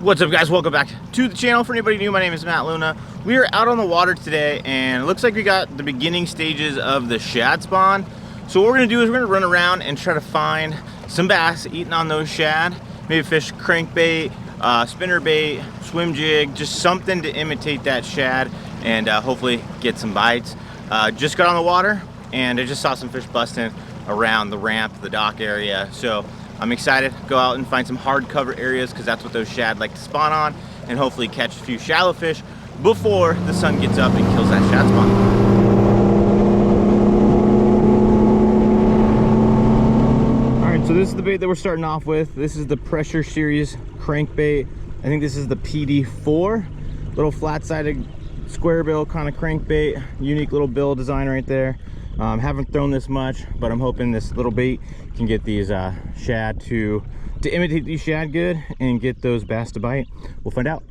What's up, guys? Welcome back to the channel. For anybody new, my name is Matt Luna. We are out on the water today and it looks like we got the beginning stages of the shad spawn. So what we're gonna do is we're gonna run around and try to find some bass eating on those shad, maybe fish crankbait, spinner bait, swim jig, just something to imitate that shad and hopefully get some bites. Just got on the water and I just saw some fish busting around the ramp, the dock area. So I'm excited to go out and find some hard cover areas because that's what those shad like to spawn on, and hopefully catch a few shallow fish before the sun gets up and kills that shad spawn. All right, so this is the bait that we're starting off with. This is the Pressure Series crankbait. I think this is the PD4, little flat-sided square bill kind of crankbait, unique little bill design right there. Haven't thrown this much, but I'm hoping this little bait can get these shad to imitate these shad good and get those bass to bite. We'll find out.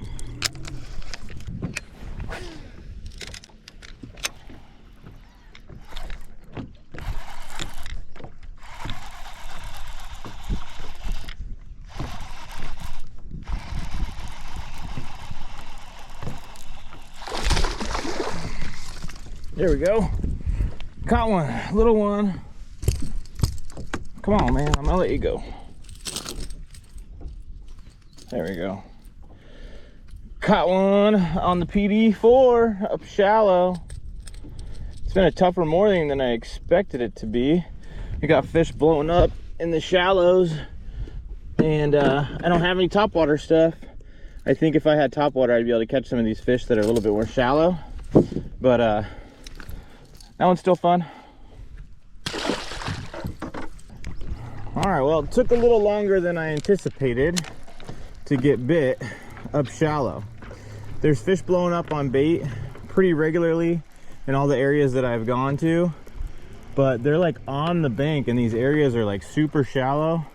There we go. Caught one, little one. Come on, man, I'm gonna let you go. There we go. Caught one on the PD4 up shallow. It's been a tougher morning than I expected it to be. We got fish blowing up in the shallows, and I don't have any topwater stuff. I think if I had topwater, I'd be able to catch some of these fish that are a little bit more shallow. But that one's still fun. All right, well, it took a little longer than I anticipated to get bit up shallow. There's fish blowing up on bait pretty regularly in all the areas that I've gone to, but they're like on the bank and these areas are like super shallow.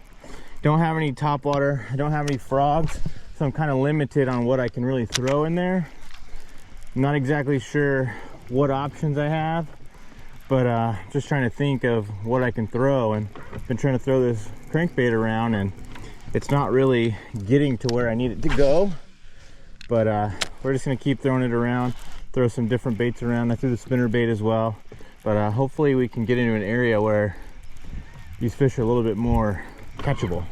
Don't have any topwater, I don't have any frogs, so I'm kind of limited on what I can really throw in there. I'm not exactly sure what options I have, but just trying to think of what I can throw, and I've been trying to throw this crankbait around and it's not really getting to where I need it to go. But we're just gonna keep throwing it around, throw some different baits around. I threw the spinner bait as well, but hopefully we can get into an area where these fish are a little bit more catchable.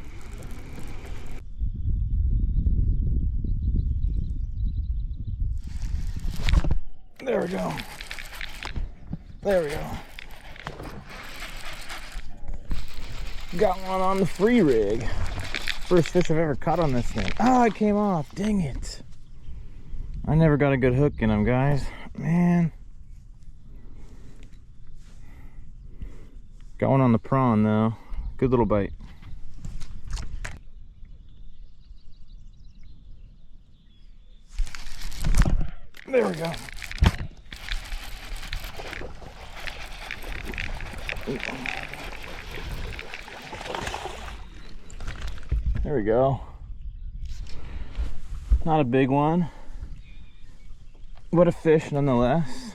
There we go. There we go. Got one on the free rig. First fish I've ever caught on this thing. Oh, it came off. Dang it. I never got a good hook in them, guys. Man. Got one on the prawn, though. Good little bite. There we go. There we go. Not a big one, but a fish nonetheless.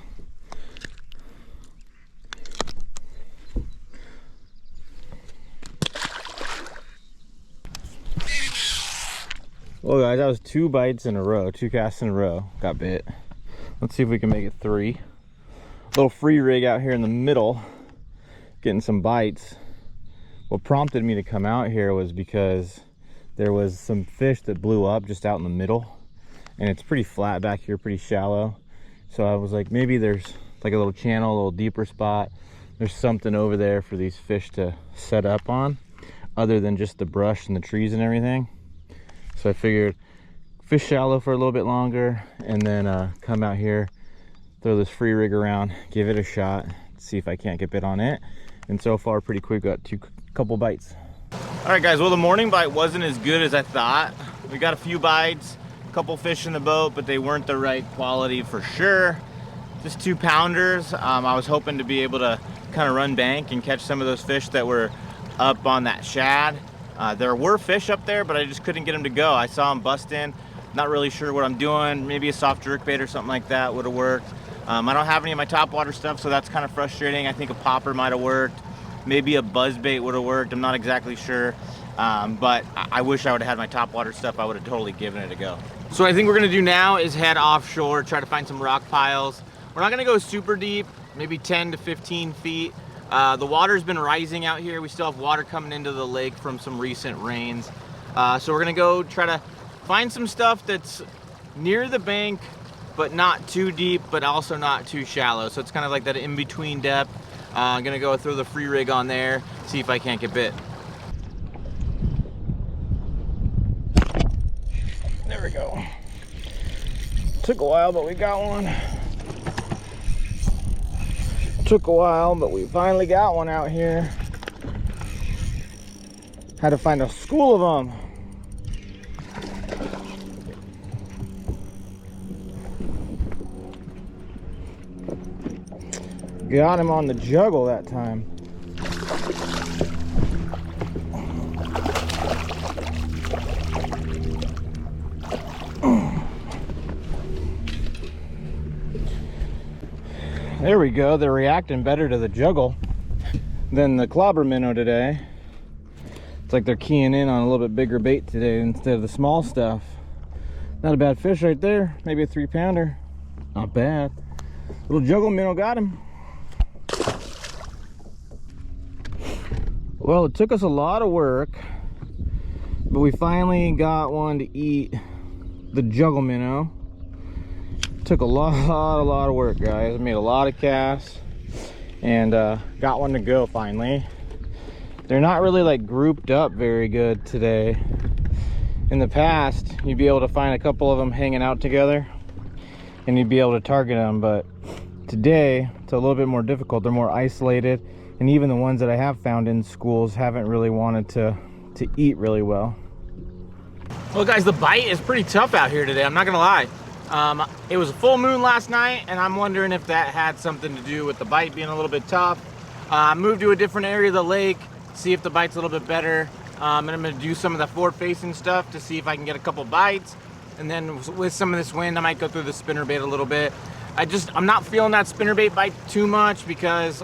Well, guys, that was 2 bites in a row, 2 casts in a row. Got bit. Let's see if we can make it 3. Little free rig out here in the middle, getting some bites. What prompted me to come out here was because there was some fish that blew up just out in the middle, and it's pretty flat back here, pretty shallow. So I was like, maybe there's like a little channel, a little deeper spot. There's something over there for these fish to set up on, other than just the brush and the trees and everything. So I figured fish shallow for a little bit longer, and then come out here, throw this free rig around, give it a shot, see if I can't get bit on it. And so far, pretty quick, got couple bites. All right, guys, well, the morning bite wasn't as good as I thought. We got a few bites, a couple fish in the boat, but they weren't the right quality for sure. Just 2-pounders. I was hoping to be able to kind of run bank and catch some of those fish that were up on that shad. There were fish up there, but I just couldn't get them to go. I saw them bust in. Not really sure what I'm doing. Maybe a soft jerk bait or something like that would have worked. I don't have any of my topwater stuff, so that's kind of frustrating. I think a popper might have worked. Maybe a buzz bait would have worked. I'm not exactly sure. But I wish I would have had my topwater stuff. I would have totally given it a go. So what I think we're gonna do now is head offshore, try to find some rock piles. We're not gonna go super deep, maybe 10 to 15 feet. The water's been rising out here. We still have water coming into the lake from some recent rains. So we're gonna go try to find some stuff that's near the bank, but not too deep, but also not too shallow. So it's kind of like that in-between depth. I'm gonna go throw the free rig on there, see if I can't get bit. There we go. Took a while, but we got one. Took a while, but we finally got one out here. Had to find a school of them. Got him on the juggle that time. There we go. They're reacting better to the juggle than the clobber minnow today. It's like they're keying in on a little bit bigger bait today instead of the small stuff. Not a bad fish right there. Maybe a 3-pounder. Not bad. Little juggle minnow got him. Well, it took us a lot of work, but we finally got one to eat the juggle minnow. Took a lot of work, guys. I made a lot of casts and got one to go finally. They're not really like grouped up very good today. In the past, you'd be able to find a couple of them hanging out together and you'd be able to target them, but today it's a little bit more difficult. They're more isolated, and even the ones that I have found in schools haven't really wanted to eat really well. Well, guys, the bite is pretty tough out here today. I'm not gonna lie. It was a full moon last night, and I'm wondering if that had something to do with the bite being a little bit tough. I moved to a different area of the lake, see if the bite's a little bit better. And I'm gonna do some of the forward-facing stuff to see if I can get a couple bites. And then with some of this wind, I might go through the spinnerbait a little bit. I'm not feeling that spinnerbait bite too much because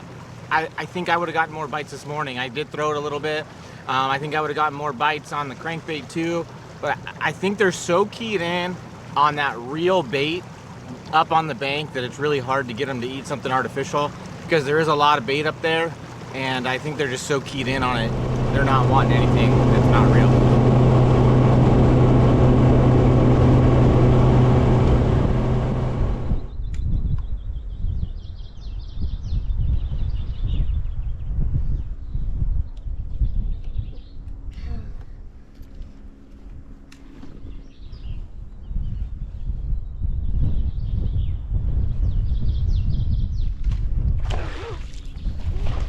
I think I would have gotten more bites this morning. I did throw it a little bit. I think I would have gotten more bites on the crankbait too, but I think they're so keyed in on that real bait up on the bank that it's really hard to get them to eat something artificial, because there is a lot of bait up there, and I think they're just so keyed in on it. They're not wanting anything that's not real.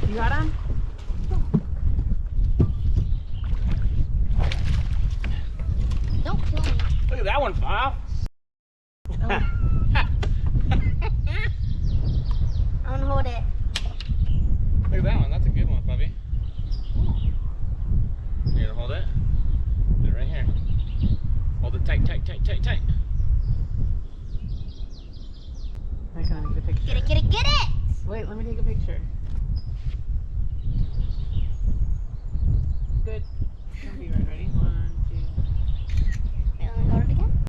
You got him? Don't kill me. Look at that one, Bob. Oh. I'm gonna hold it. Look at that one. That's a good one, Bubby. You're gonna hold it? Put it right here. Hold it tight, tight, tight, tight, tight. I'm gonna get a picture. Get it, get it, get it! Wait, let me take a picture. Good.